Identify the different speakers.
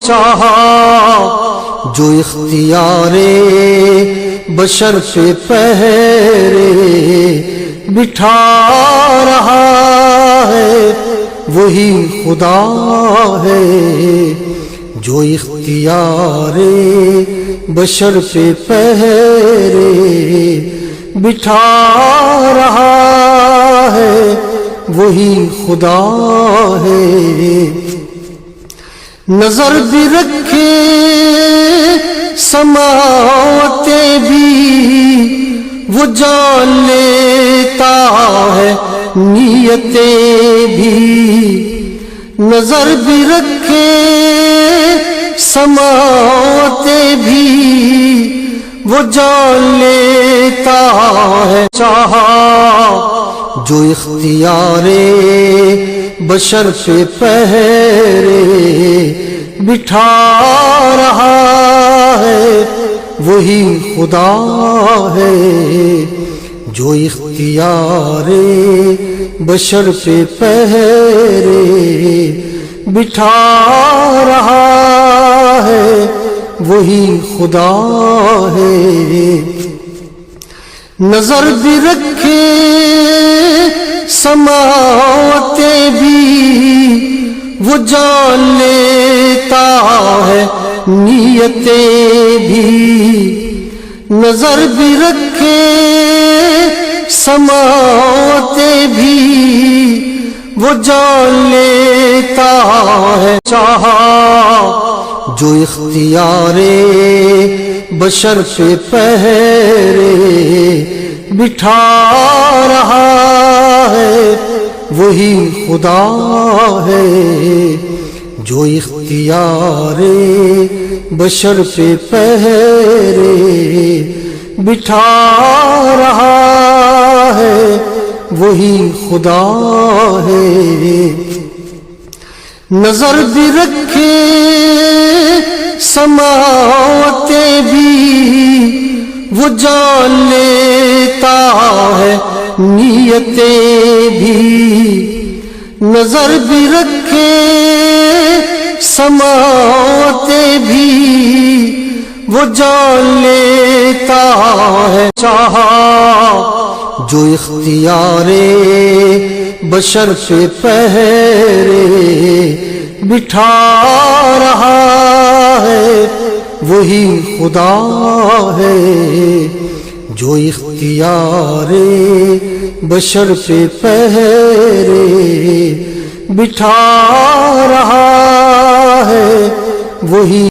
Speaker 1: چاہا جو اختیار بشر پہ پہرے بٹھا رہا ہے وہی خدا ہے جو اختیار بشر پہ پہرے بٹھا رہا ہے وہی خدا ہے نظر بھی رکھے سماوتیں بھی وہ جان لیتا ہے نیتیں بھی نظر بھی رکھے سماوتیں بھی وہ جان لیتا ہے چاہا جو اختیار بشر پہ پہرے بٹھا رہا ہے وہی خدا ہے جو اختیار بشر پہ پہرے بٹھا رہا ہے وہی خدا ہے نظر بھی رکھے سماوتیں بھی وہ جان لیتا ہے نیتیں بھی نظر بھی رکھے سماوتیں بھی وہ جان لیتا ہے چاہا جو اختیار بشر پہ پہرے بٹھا رہا ہے وہی خدا ہے جو اختیار بشر پہ پہرے بٹھا رہا ہے وہی خدا ہے نظر بھی رکھے سماوتیں بھی وہ جان لیتا ہے نیتیں بھی نظر بھی رکھے سماوتیں بھی وہ جان لیتا ہے چاہا جو اختیار بشر پہ پہرے بٹھا رہا ہے وہی خدا ہے جو اختیار بشر پہ پہرے بٹھا رہا ہے وہی